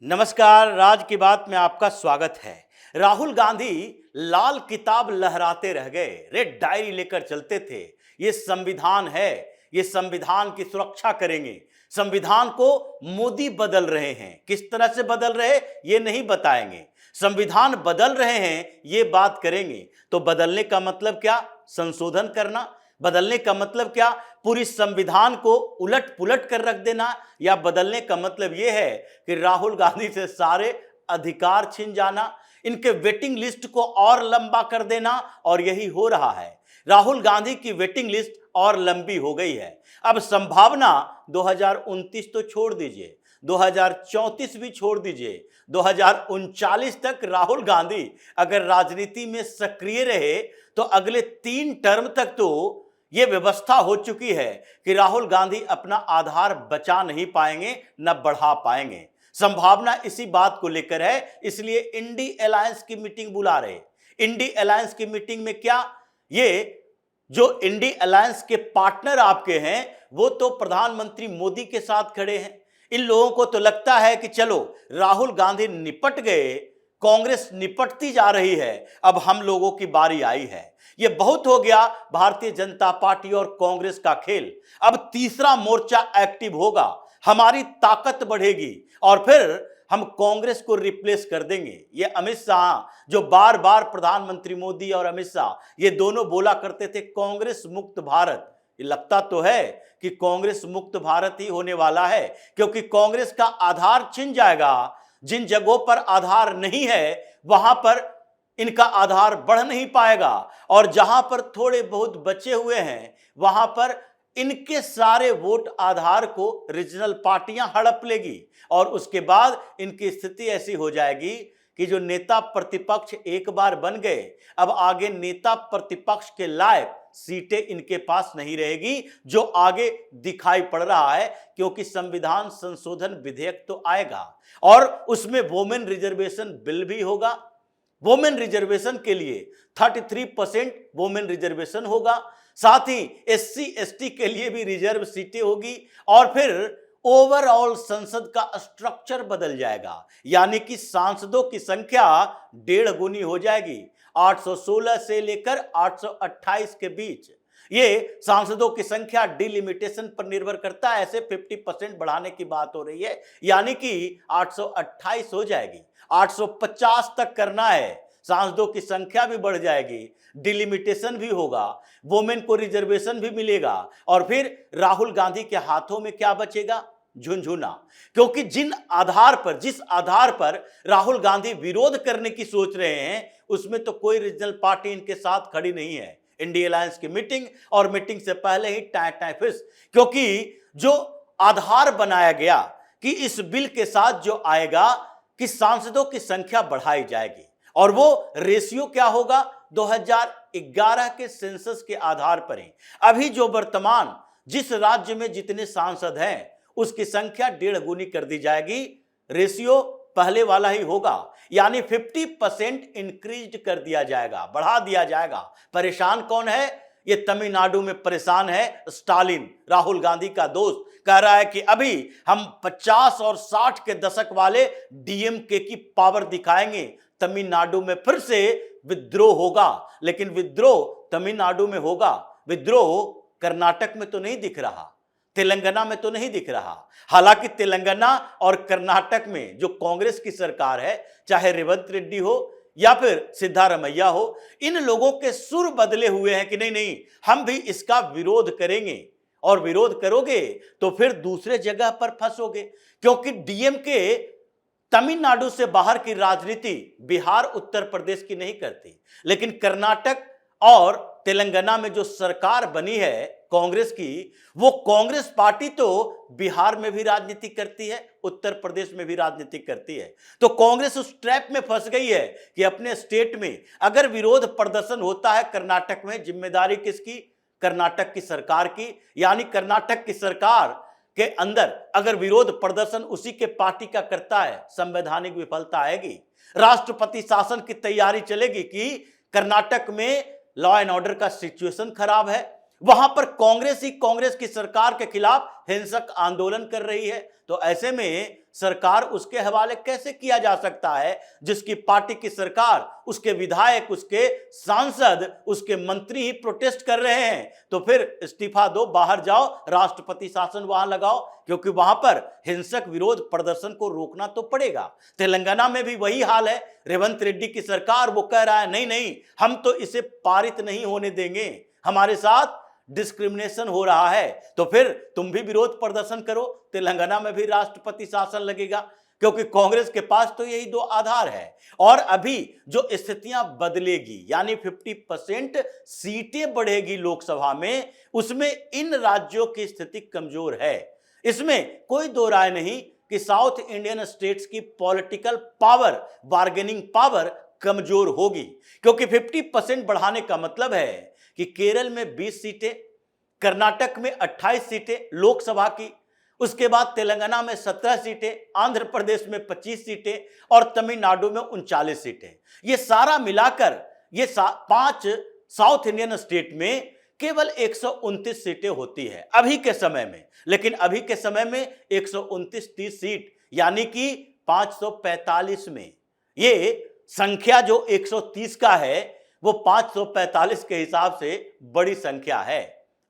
नमस्कार, राज की बात में आपका स्वागत है। राहुल गांधी लाल किताब लहराते रह गए, रेड डायरी लेकर चलते थे। ये संविधान है, ये संविधान की सुरक्षा करेंगे। संविधान को मोदी बदल रहे हैं, किस तरह से बदल रहे ये नहीं बताएंगे। संविधान बदल रहे हैं ये बात करेंगे। तो बदलने का मतलब क्या? संशोधन करना। बदलने का मतलब क्या? पूरी संविधान को उलट पुलट कर रख देना। या बदलने का मतलब यह है कि राहुल गांधी से सारे अधिकार छीन जाना, इनके वेटिंग लिस्ट को और लंबा कर देना। और यही हो रहा है। राहुल गांधी की वेटिंग लिस्ट और लंबी हो गई है। अब संभावना 2029 तो छोड़ दीजिए, 2034 भी छोड़ दीजिए, 2039 तक राहुल गांधी अगर राजनीति में सक्रिय रहे तो अगले 3 टर्म तक तो यह व्यवस्था हो चुकी है कि राहुल गांधी अपना आधार बचा नहीं पाएंगे, न बढ़ा पाएंगे। संभावना इसी बात को लेकर है, इसलिए इंडी अलायंस की मीटिंग बुला रहे। इंडी अलायंस की मीटिंग में क्या? ये जो इंडी अलायंस के पार्टनर आपके हैं वो तो प्रधानमंत्री मोदी के साथ खड़े हैं। इन लोगों को तो लगता है कि चलो राहुल गांधी निपट गए, कांग्रेस निपटती जा रही है, अब हम लोगों की बारी आई है। ये बहुत हो गया भारतीय जनता पार्टी और कांग्रेस का खेल। अब तीसरा मोर्चा एक्टिव होगा, हमारी ताकत बढ़ेगी और फिर हम कांग्रेस को रिप्लेस कर देंगे। ये अमित शाह जो बार बार प्रधानमंत्री मोदी और अमित शाह ये दोनों बोला करते थे कांग्रेस मुक्त भारत, ये लगता तो है कि कांग्रेस मुक्त भारत ही होने वाला है, क्योंकि कांग्रेस का आधार छिन जाएगा। जिन जगहों पर आधार नहीं है वहां पर इनका आधार बढ़ नहीं पाएगा, और जहां पर थोड़े बहुत बचे हुए हैं वहां पर इनके सारे वोट आधार को रीजनल पार्टियां हड़प लेगी। और उसके बाद इनकी स्थिति ऐसी हो जाएगी कि जो नेता प्रतिपक्ष एक बार बन गए, अब आगे नेता प्रतिपक्ष के लायक सीटें इनके पास नहीं रहेगी, जो आगे दिखाई पड़ रहा है। क्योंकि संविधान संशोधन विधेयक तो आएगा और उसमें वोमेन रिजर्वेशन बिल भी होगा। वोमेन रिजर्वेशन के लिए 33% वोमेन रिजर्वेशन होगा, साथ ही एससी एसटी के लिए भी रिजर्व सीटें होगी। और फिर ओवरऑल संसद का स्ट्रक्चर बदल जाएगा, यानी कि सांसदों की संख्या 1.5 गुनी हो जाएगी। 816 से लेकर 828 के बीच ये सांसदों की संख्या डिलिमिटेशन पर निर्भर करता है। ऐसे 50% बढ़ाने की बात हो रही है, यानी कि 828 हो जाएगी। 850 तक करना है, सांसदों की संख्या भी बढ़ जाएगी, डिलिमिटेशन भी होगा, वोमेन को रिजर्वेशन भी मिलेगा। और फिर राहुल गांधी के हाथों में क्या बचेगा? झुनझुना। क्योंकि जिस आधार पर राहुल गांधी विरोध करने की सोच रहे हैं उसमें तो कोई रीजनल पार्टी इनके साथ खड़ी नहीं है। इंडिया अलायंस की मीटिंग और मीटिंग से पहले ही टाई फिस, क्योंकि जो आधार बनाया गया कि इस बिल के साथ जो आएगा कि सांसदों की संख्या बढ़ाई जाएगी, और वो रेशियो क्या होगा? 2011 के सेंसस के आधार पर ही। अभी जो वर्तमान जिस राज्य में जितने सांसद हैं उसकी संख्या 1.5 गुनी कर दी जाएगी। रेशियो पहले वाला ही होगा, यानी 50% इंक्रीज कर दिया जाएगा, बढ़ा दिया जाएगा। परेशान कौन है? ये तमिलनाडु में परेशान है स्टालिन, राहुल गांधी का दोस्त, कह रहा है कि अभी हम 50 और 60 के दशक वाले डीएमके की पावर दिखाएंगे। तमिलनाडु में फिर से विद्रोह होगा, लेकिन विद्रोह तमिलनाडु में होगा, विद्रोह कर्नाटक में तो नहीं दिख रहा, तेलंगाना में तो नहीं दिख रहा। हालांकि तेलंगाना और कर्नाटक में जो कांग्रेस की सरकार है, चाहे रेवंत रेड्डी हो या फिर सिद्धारमैया हो, इन लोगों के सुर बदले हुए हैं कि नहीं नहीं हम भी इसका विरोध करेंगे। और विरोध करोगे तो फिर दूसरे जगह पर फंसोगे, क्योंकि डीएमके तमिलनाडु से बाहर की राजनीति बिहार उत्तर प्रदेश की नहीं करती, लेकिन कर्नाटक और तेलंगाना में जो सरकार बनी है कांग्रेस की, वो कांग्रेस पार्टी तो बिहार में भी राजनीति करती है, उत्तर प्रदेश में भी राजनीति करती है। तो कांग्रेस उस ट्रैप में फंस गई है कि अपने स्टेट में अगर विरोध प्रदर्शन होता है कर्नाटक में, जिम्मेदारी किसकी? कर्नाटक की सरकार की। यानी कर्नाटक की सरकार के अंदर अगर विरोध प्रदर्शन उसी के पार्टी का करता है, संवैधानिक विफलता आएगी। राष्ट्रपति शासन की तैयारी चलेगी कि कर्नाटक में लॉ एंड ऑर्डर का सिचुएशन खराब है, वहां पर कांग्रेस ही कांग्रेस की सरकार के खिलाफ हिंसक आंदोलन कर रही है। तो ऐसे में सरकार उसके हवाले कैसे किया जा सकता है? जिसकी पार्टी की सरकार, उसके विधायक, उसके सांसद, उसके मंत्री ही प्रोटेस्ट कर रहे हैं, तो फिर इस्तीफा दो, बाहर जाओ, राष्ट्रपति शासन वहां लगाओ, क्योंकि वहां पर हिंसक विरोध प्रदर्शन को रोकना तो पड़ेगा। तेलंगाना में भी वही हाल है। रेवंत रेड्डी की सरकार, वो कह रहा है नहीं नहीं, हम तो इसे पारित नहीं होने देंगे, हमारे साथ डिस्क्रिमिनेशन हो रहा है। तो फिर तुम भी विरोध प्रदर्शन करो, तेलंगाना में भी राष्ट्रपति शासन लगेगा, क्योंकि कांग्रेस के पास तो यही दो आधार है। और अभी जो स्थितियां बदलेगी, यानी 50% सीटें बढ़ेगी लोकसभा में, उसमें इन राज्यों की स्थिति कमजोर है। इसमें कोई दो राय नहीं कि साउथ इंडियन स्टेट्स की पॉलिटिकल पावर, बार्गेनिंग पावर कमजोर होगी, क्योंकि 50% बढ़ाने का मतलब है कि केरल में 20 सीटें, कर्नाटक में 28 सीटें लोकसभा की, उसके बाद तेलंगाना में 17 सीटें, आंध्र प्रदेश में 25 सीटें और तमिलनाडु में 39 सीटें। ये सारा मिलाकर ये 5 साउथ इंडियन स्टेट में केवल 129 सीटें होती है अभी के समय में। लेकिन अभी के समय में 129 सीट, यानी कि 545 में, ये संख्या जो 130 का है वो 545 के हिसाब से बड़ी संख्या है।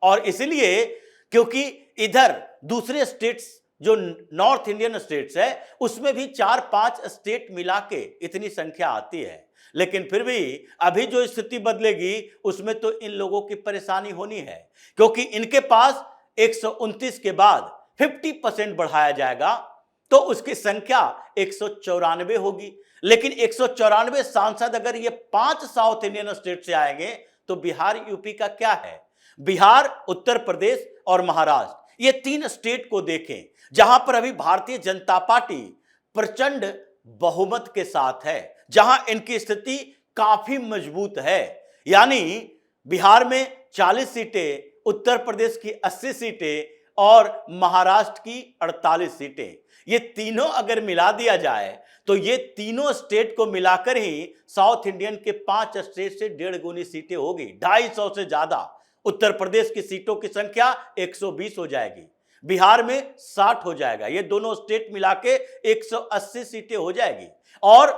और इसलिए क्योंकि इधर दूसरे स्टेट्स जो नॉर्थ इंडियन स्टेट्स है, उसमें भी 4-5 स्टेट मिला के इतनी संख्या आती है। लेकिन फिर भी अभी जो स्थिति बदलेगी उसमें तो इन लोगों की परेशानी होनी है, क्योंकि इनके पास 129 के बाद 50% बढ़ाया जाएगा तो उसकी संख्या 194 होगी। लेकिन 194 सांसद अगर ये 5 साउथ इंडियन स्टेट से आएंगे तो बिहार, यूपी का क्या है? बिहार, उत्तर प्रदेश और महाराष्ट्र, ये 3 स्टेट को देखें जहां पर अभी भारतीय जनता पार्टी प्रचंड बहुमत के साथ है, जहां इनकी स्थिति काफी मजबूत है। यानी बिहार में 40 सीटें, उत्तर प्रदेश की 80 सीटें और महाराष्ट्र की 48 सीटें। ये तीनों अगर मिला दिया जाए तो ये तीनों स्टेट को मिलाकर ही साउथ इंडियन के 5 स्टेट से 1.5 गुनी सीटें होगी, 250 से ज्यादा। उत्तर प्रदेश की सीटों की संख्या 120 हो जाएगी, बिहार में 60 हो जाएगा, ये दोनों स्टेट मिला के 180 सीटें हो जाएगी। और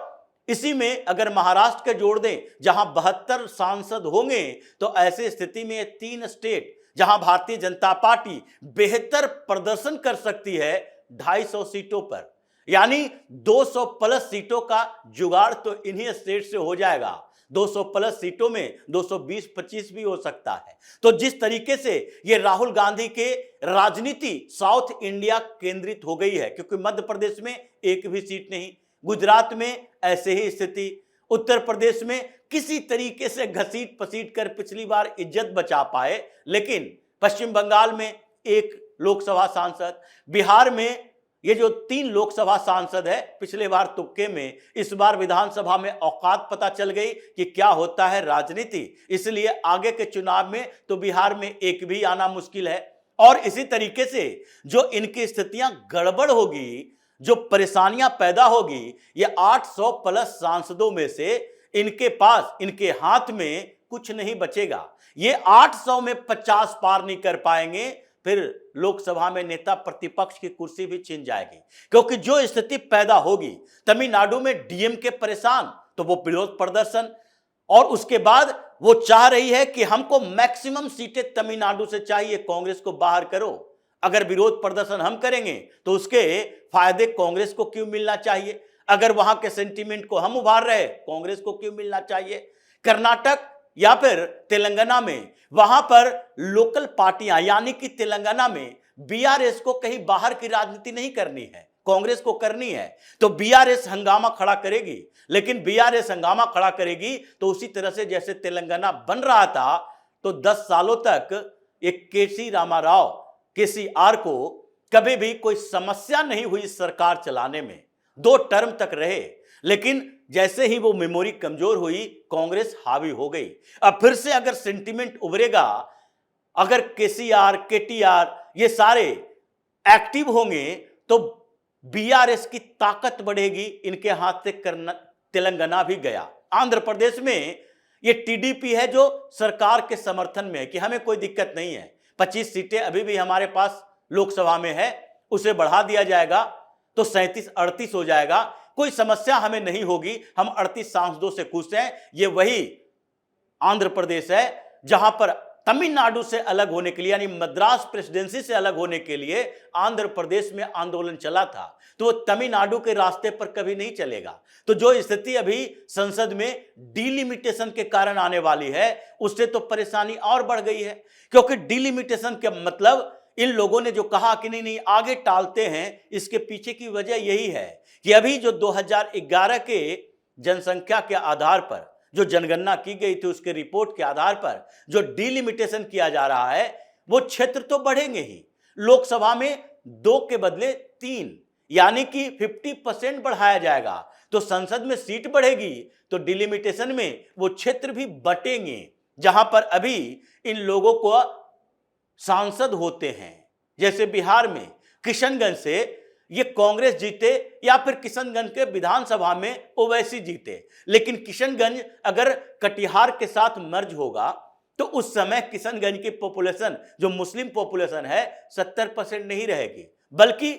इसी में अगर महाराष्ट्र के जोड़ दें जहां 72 सांसद होंगे, तो ऐसी स्थिति में ये 3 स्टेट जहां भारतीय जनता पार्टी बेहतर प्रदर्शन कर सकती है 250 सीटों पर, यानी 200 प्लस सीटों का जुगाड़ तो इन्हीं स्टेट से हो जाएगा। 200 प्लस सीटों में 220-25 भी हो सकता है। तो जिस तरीके से ये राहुल गांधी के राजनीति साउथ इंडिया केंद्रित हो गई है, क्योंकि मध्य प्रदेश में एक भी सीट नहीं, गुजरात में ऐसे ही स्थिति, उत्तर प्रदेश में किसी तरीके से घसीट पसीट कर पिछली बार इज्जत बचा पाए, लेकिन पश्चिम बंगाल में 1 लोकसभा सांसद, बिहार में ये जो 3 लोकसभा सांसद है, पिछले बार तुक्के में, इस बार विधानसभा में औकात पता चल गई कि क्या होता है राजनीति, इसलिए आगे के चुनाव में तो बिहार में एक भी आना मुश्किल है। और इसी तरीके से जो इनकी स्थितियां गड़बड़ होगी, जो परेशानियां पैदा होगी, ये 800 प्लस सांसदों में से इनके पास, इनके हाथ में कुछ नहीं बचेगा। ये 800 में 50 पार नहीं कर पाएंगे, फिर लोकसभा में नेता प्रतिपक्ष की कुर्सी भी छिन जाएगी। क्योंकि जो स्थिति पैदा होगी, तमिलनाडु में डीएमके परेशान, तो वो विरोध प्रदर्शन, और उसके बाद वो चाह रही है कि हमको मैक्सिमम सीटें तमिलनाडु से चाहिए, कांग्रेस को बाहर करो। अगर विरोध प्रदर्शन हम करेंगे तो उसके फायदे कांग्रेस को क्यों मिलना चाहिए? अगर वहां के सेंटीमेंट को हम उभार रहे, कांग्रेस को क्यों मिलना चाहिए? कर्नाटक या फिर तेलंगाना में, वहां पर लोकल पार्टियां, यानी कि तेलंगाना में बीआरएस को कहीं बाहर की राजनीति नहीं करनी है, कांग्रेस को करनी है, तो बीआरएस हंगामा खड़ा करेगी। लेकिन बीआरएस हंगामा खड़ा करेगी तो उसी तरह से जैसे तेलंगाना बन रहा था, तो 10 सालों तक एक केसीआर को कभी भी कोई समस्या नहीं हुई सरकार चलाने में, 2 टर्म तक रहे। लेकिन जैसे ही वो मेमोरी कमजोर हुई, कांग्रेस हावी हो गई। अब फिर से अगर सेंटीमेंट उभरेगा, अगर केसीआर, केटीआर ये सारे एक्टिव होंगे, तो बीआरएस की ताकत बढ़ेगी। इनके हाथ से तेलंगाना भी गया। आंध्र प्रदेश में ये टीडीपी है जो सरकार के समर्थन में है कि हमें कोई दिक्कत नहीं है, 25 सीटें अभी भी हमारे पास लोकसभा में है, उसे बढ़ा दिया जाएगा। तो 37-38 हो जाएगा। कोई समस्या हमें नहीं होगी, हम 38 सांसदों से खुश हैं। ये वही आंध्र प्रदेश है जहां पर तमिलनाडु से अलग होने के लिए, यानी मद्रास प्रेसिडेंसी से अलग होने के लिए आंध्र प्रदेश में आंदोलन चला था, तो वो तमिलनाडु के रास्ते पर कभी नहीं चलेगा। तो जो स्थिति अभी संसद में डिलिमिटेशन के कारण आने वाली है, उससे तो परेशानी और बढ़ गई है। क्योंकि डिलिमिटेशन के मतलब इन लोगों ने जो कहा कि नहीं नहीं आगे टालते हैं, इसके पीछे की वजह यही है कि अभी जो 2011 के जनसंख्या के आधार पर जो जनगणना की गई थी, उसके रिपोर्ट के आधार पर जो डिलिमिटेशन किया जा रहा है, वो क्षेत्र तो बढ़ेंगे ही। लोकसभा में 2 के बदले 3, यानी कि 50% बढ़ाया जाएगा। तो संसद में सीट बढ़ेगी तो डिलिमिटेशन में वो क्षेत्र भी बटेंगे। जहां पर अभी इन लोगों को सांसद होते हैं, जैसे बिहार में किशनगंज से ये कांग्रेस जीते या फिर किशनगंज के विधानसभा में ओवैसी जीते, लेकिन किशनगंज अगर कटिहार के साथ मर्ज होगा तो उस समय किशनगंज की पॉपुलेशन, जो मुस्लिम पॉपुलेशन है, 70% नहीं रहेगी, बल्कि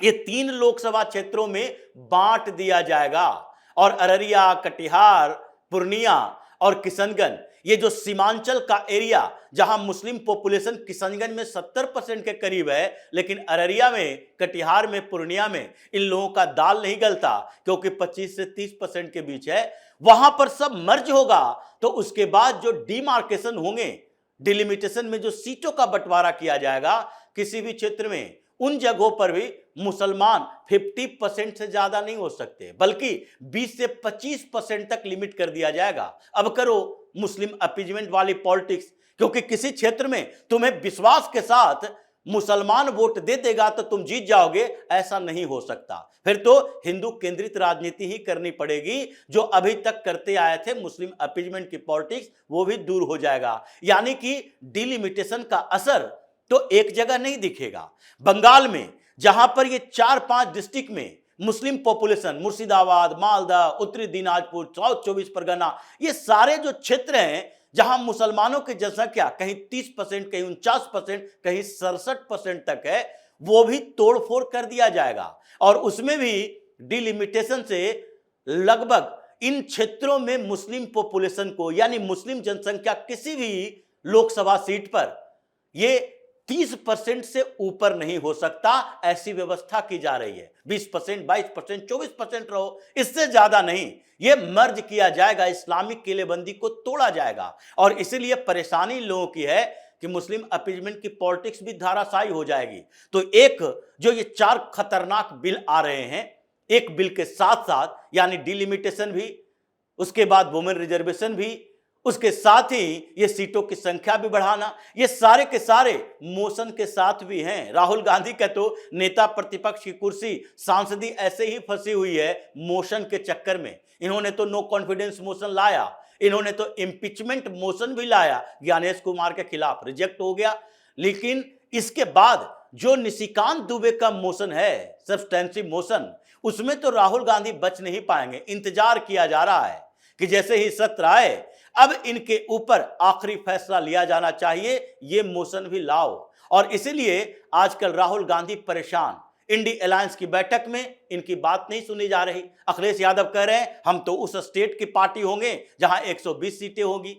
ये 3 लोकसभा क्षेत्रों में बांट दिया जाएगा। और अररिया, कटिहार, पूर्णिया और किशनगंज, ये जो सीमांचल का एरिया, जहां मुस्लिम पॉपुलेशन किशनगंज में 70% के करीब है, लेकिन अररिया में, कटिहार में, पूर्णिया में इन लोगों का दाल नहीं गलता, क्योंकि 25 से 30% के बीच है। वहां पर सब मर्ज होगा तो उसके बाद जो डिमार्केशन होंगे, डिलिमिटेशन में जो सीटों का बंटवारा किया जाएगा किसी भी क्षेत्र में, उन जगहों पर भी मुसलमान 50% से ज्यादा नहीं हो सकते, बल्कि 20 से 25% तक लिमिट कर दिया जाएगा। अब करो मुस्लिम अपीजमेंट वाली पॉलिटिक्स, क्योंकि किसी क्षेत्र में तुम्हें विश्वास के साथ मुसलमान वोट दे देगा तो तुम जीत जाओगे, ऐसा नहीं हो सकता। फिर तो हिंदू केंद्रित राजनीति ही करनी पड़ेगी। जो अभी तक करते आए थे मुस्लिम अपीजमेंट की पॉलिटिक्स, वो भी दूर हो जाएगा। यानी कि डिलिमिटेशन का असर तो एक जगह नहीं दिखेगा। बंगाल में जहां पर ये 4-5 डिस्ट्रिक्ट में मुस्लिम पॉपुलेशन, मुर्शिदाबाद, मालदा, उत्तरी दिनाजपुर, साउथ 24 परगना, ये सारे जो क्षेत्र हैं जहां मुसलमानों की जनसंख्या कहीं 30%, कहीं 49%, कहीं 67% तक है, वो भी तोड़फोड़ कर दिया जाएगा। और उसमें भी डिलिमिटेशन से लगभग इन क्षेत्रों में मुस्लिम पॉपुलेशन को, यानी मुस्लिम जनसंख्या किसी भी लोकसभा सीट पर ये 30% से ऊपर नहीं हो सकता, ऐसी व्यवस्था की जा रही है। 20%, 22%, 24% रहो, इससे ज्यादा नहीं। यह मर्ज किया जाएगा, इस्लामिक किलेबंदी को तोड़ा जाएगा। और इसीलिए परेशानी लोगों की है कि मुस्लिम अपीजमेंट की पॉलिटिक्स भी धाराशायी हो जाएगी। तो एक जो ये 4 खतरनाक बिल आ रहे हैं, एक बिल के साथ साथ, यानी डिलिमिटेशन भी, उसके बाद वुमेन रिजर्वेशन भी, उसके साथ ही ये सीटों की संख्या भी बढ़ाना, ये सारे के सारे मोशन के साथ भी हैं। राहुल गांधी का तो नेता प्रतिपक्ष की कुर्सी सांसदी ऐसे ही फंसी हुई है मोशन के चक्कर में। इन्होंने तो नो कॉन्फिडेंस मोशन लाया, इन्होंने तो इम्पीचमेंट मोशन भी लाया, ज्ञानेश कुमार के खिलाफ, रिजेक्ट हो गया। लेकिन इसके बाद जो निशिकांत दुबे का मोशन है, सब्सटेंसिव मोशन, उसमें तो राहुल गांधी बच नहीं पाएंगे। इंतजार किया जा रहा है कि जैसे ही सत्र आए, अब इनके ऊपर आखिरी फैसला लिया जाना चाहिए, ये मोशन भी लाओ। और इसीलिए आजकल राहुल गांधी परेशान। इंडी अलायंस की बैठक में इनकी बात नहीं सुनी जा रही। अखिलेश यादव कह रहे हैं हम तो उस स्टेट की पार्टी होंगे जहां 120 सीटें होगी।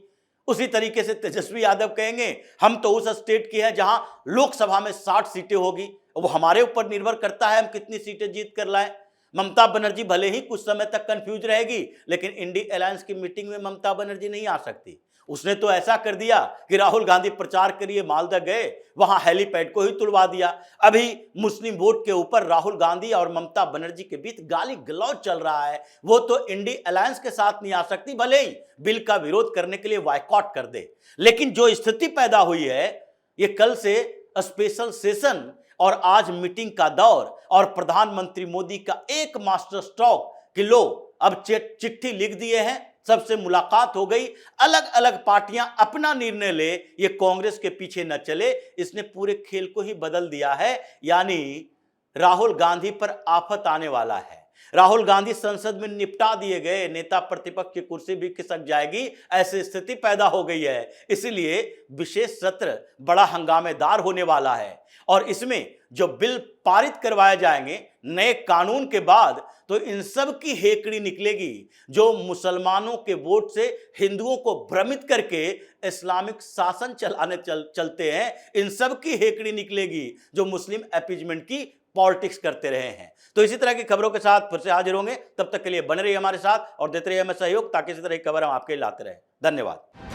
उसी तरीके से तेजस्वी यादव कहेंगे हम तो उस स्टेट की है जहां लोकसभा में 60 सीटें होगी। वो हमारे ऊपर निर्भर करता है हम कितनी सीटें जीत कर लाएं। ममता बनर्जी भले ही कुछ समय तक कंफ्यूज रहेगी, लेकिन इंडी अलायंस की मीटिंग में ममता बनर्जी नहीं आ सकती। उसने तो ऐसा कर दिया कि राहुल गांधी प्रचार के लिए मालदा गए, वहां हेलीपैड को ही तुड़वा दिया। अभी मुस्लिम वोट के ऊपर राहुल गांधी और ममता बनर्जी के बीच गाली गलौज चल रहा है। वो तो इंडी अलायंस के साथ नहीं आ सकती, भले ही बिल का विरोध करने के लिए बायकॉट कर दे। लेकिन जो स्थिति पैदा हुई है, ये कल से स्पेशल सेशन और आज मीटिंग का दौर, और प्रधानमंत्री मोदी का एक मास्टर स्ट्रोक कि लो अब चिट्ठी लिख दिए हैं, सबसे मुलाकात हो गई, अलग अलग पार्टियां अपना निर्णय ले, ये कांग्रेस के पीछे न चले, इसने पूरे खेल को ही बदल दिया है। यानी राहुल गांधी पर आफत आने वाला है। राहुल गांधी संसद में निपटा दिए गए, नेता प्रतिपक्ष की कुर्सी भी खिसक जाएगी, ऐसी स्थिति पैदा हो गई है। इसलिए विशेष सत्र बड़ा हंगामेदार होने वाला है और इसमें जो बिल पारित करवाए जाएंगे, नए कानून के बाद तो इन सब की हेकड़ी निकलेगी जो मुसलमानों के वोट से हिंदुओं को भ्रमित करके इस्लामिक शासन चलाने चलते हैं। इन सब की हेकड़ी निकलेगी जो मुस्लिम अपीजमेंट की पॉलिटिक्स करते रहे हैं। तो इसी तरह की खबरों के साथ फिर से हाजिर होंगे, तब तक के लिए बने रहिए हमारे साथ और देते रहिए हमें सहयोग, ताकि इसी तरह की खबर हम आपके लिए लाते रहे। धन्यवाद।